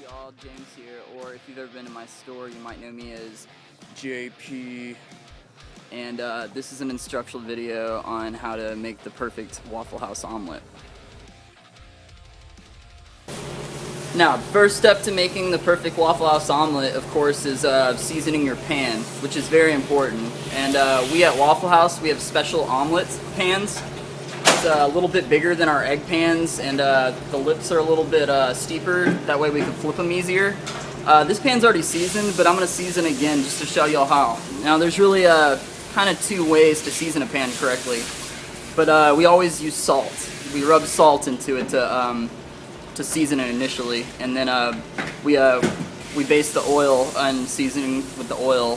y'all, James here, or if you've ever been to my store, you might know me as JP. And this is an instructional video on how to make the perfect Waffle House omelet. Now, first step to making the perfect Waffle House omelet, of course, is seasoning your pan, which is very important. And we at Waffle House, we have special omelet pans. It's a little bit bigger than our egg pans, and the lips are a little bit steeper. That way we can flip them easier. This pan's already seasoned, but I'm going to season again just to show y'all how. Now, there's really kind of two ways to season a pan correctly, but we always use salt. We rub salt into it to season it initially, and then we base the oil on seasoning with the oil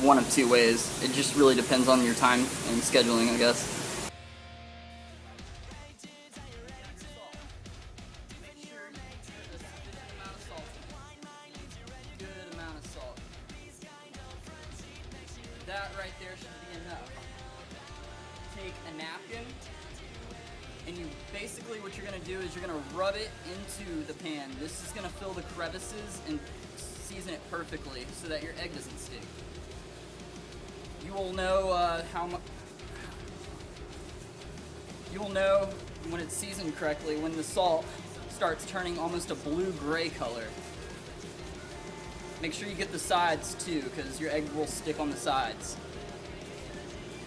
one of two ways. It just really depends on your time and scheduling, I guess. That right there should be enough. Take a napkin, and basically what you're going to do is you're going to rub it into the pan. This is going to fill the crevices and season it perfectly so that your egg doesn't stick. You will know you will know when it's seasoned correctly when the salt starts turning almost a blue-gray color. Make sure you get the sides too, because your egg will stick on the sides.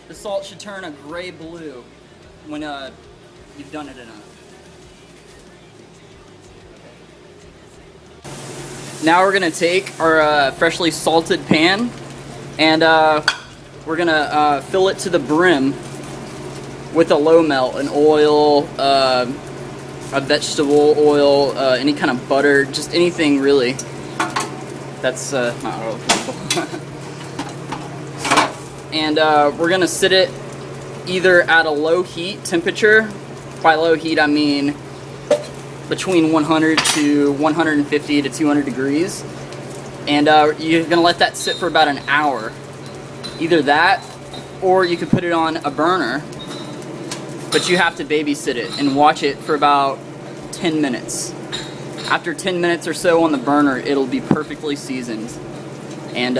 The salt should turn a gray-blue when you've done it enough. Now we're going to take our freshly salted pan, and we're going to fill it to the brim with a low melt, an oil, a vegetable oil, any kind of butter, just anything really. That's not oil. And we're going to sit it either at a low heat temperature. By low heat, I mean between 100 to 150 to 200 degrees. And you're going to let that sit for about an hour. Either that, or you could put it on a burner. But you have to babysit it and watch it for about 10 minutes. After 10 minutes or so on the burner, it'll be perfectly seasoned. And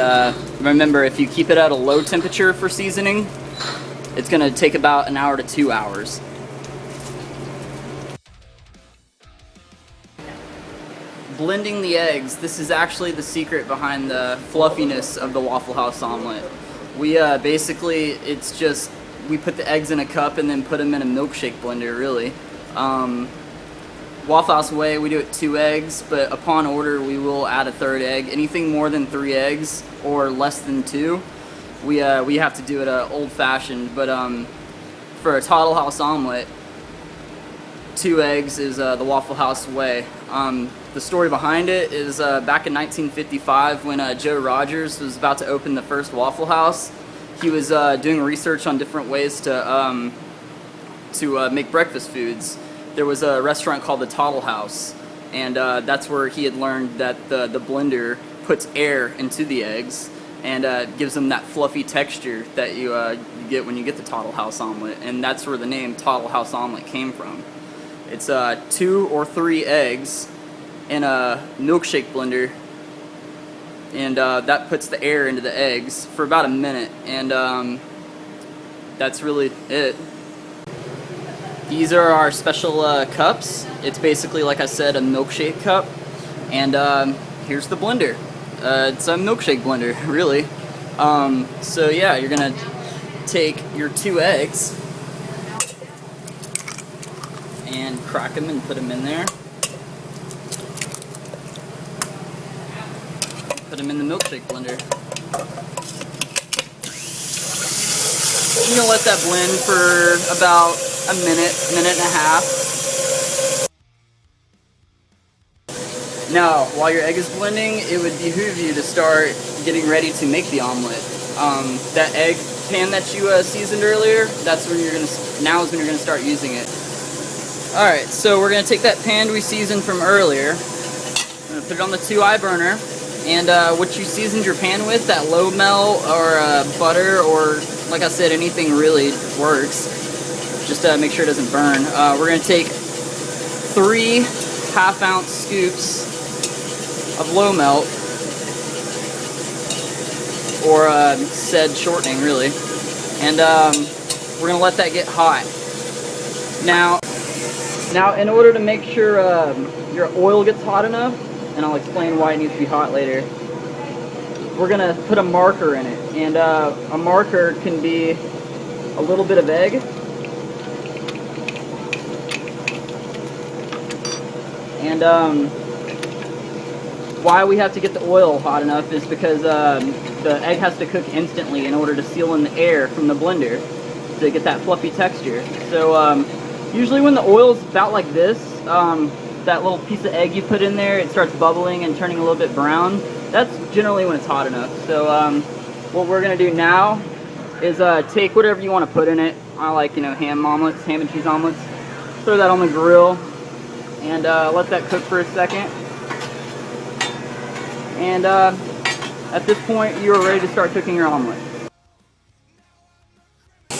remember, if you keep it at a low temperature for seasoning, it's going to take about an hour to 2 hours. Blending the eggs, this is actually the secret behind the fluffiness of the Waffle House omelet. We basically, it's just, we put the eggs in a cup and then put them in a milkshake blender, really. Waffle House way, we do it 2 eggs, but upon order we will add a 3rd egg. Anything more than 3 eggs or less than 2, we have to do it old-fashioned. But for a Toddle House omelet, 2 eggs is the Waffle House way. The story behind it is back in 1955 when Joe Rogers was about to open the first Waffle House. He was doing research on different ways to make breakfast foods. There was a restaurant called the Toddle House, and that's where he had learned that the blender puts air into the eggs and gives them that fluffy texture that you get when you get the Toddle House omelet, and that's where the name Toddle House Omelet came from. It's 2 or 3 eggs in a milkshake blender, and that puts the air into the eggs for about a minute, and that's really it. These are our special cups. It's basically, like I said, a milkshake cup. And here's the blender. It's a milkshake blender, really. So yeah, you're gonna take your 2 eggs and crack them and put them in there. Put them in the milkshake blender. You're gonna let that blend for about a minute and a half. Now, while your egg is blending, it would behoove you to start getting ready to make the omelet. That egg pan that you seasoned earlier, that's when now is when you're gonna start using it. All right, so we're gonna take that pan we seasoned from earlier. I'm gonna put it on the 2i burner, and what you seasoned your pan with, that low melt or butter or, like I said, anything really works. Just make sure it doesn't burn. We're going to take 3 half-ounce scoops of low melt, or said shortening really, and we're gonna let that get hot. Now in order to make sure your oil gets hot enough, and I'll explain why it needs to be hot later, we're gonna put a marker in it, and a marker can be a little bit of egg, and why we have to get the oil hot enough is because the egg has to cook instantly in order to seal in the air from the blender to get that fluffy texture. So usually when the oil's about like this, that little piece of egg you put in there, it starts bubbling and turning a little bit brown. That's generally when it's hot enough. So what we're gonna do now is take whatever you want to put in it. I like, you know, ham and cheese omelets. Throw that on the grill and let that cook for a second. And at this point, you are ready to start cooking your omelet. We're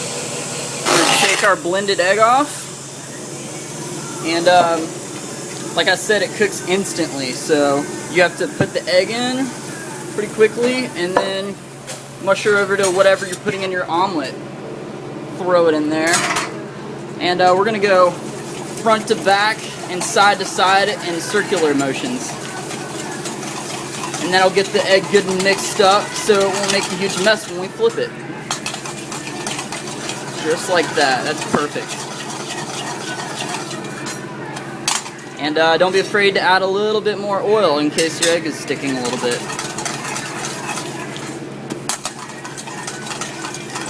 going to take our blended egg off. And like I said, it cooks instantly. So you have to put the egg in pretty quickly and then mush over to whatever you're putting in your omelet. Throw it in there. And we're going to go front to back and side to side in circular motions. And that'll get the egg good and mixed up so it won't make a huge mess when we flip it. Just like that. That's perfect. And don't be afraid to add a little bit more oil in case your egg is sticking a little bit.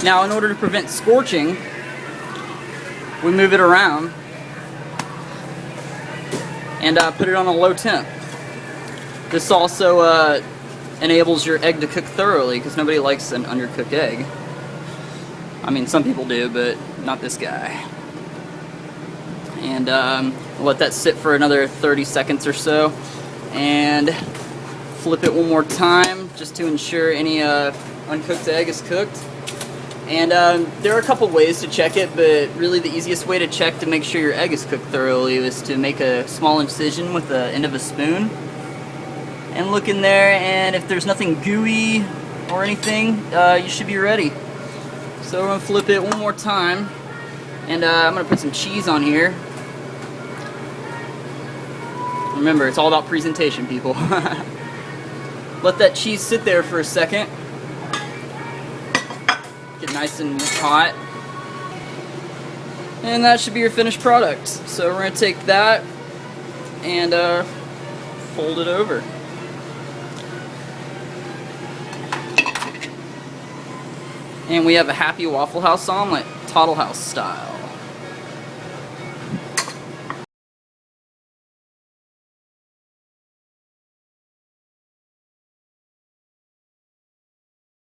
Now, in order to prevent scorching, we move it around and put it on a low temp. This also enables your egg to cook thoroughly, because nobody likes an undercooked egg. I mean, some people do, but not this guy. And let that sit for another 30 seconds or so, and flip it one more time just to ensure any uncooked egg is cooked. And there are a couple ways to check it, but really the easiest way to check to make sure your egg is cooked thoroughly is to make a small incision with the end of a spoon and look in there, and if there's nothing gooey or anything, you should be ready. So we're going to flip it one more time, and I'm going to put some cheese on here. Remember, it's all about presentation, people. Let that cheese sit there for a second. Get nice and hot. And that should be your finished product. So we're going to take that and fold it over. And we have a happy Waffle House omelet, Toddle House style.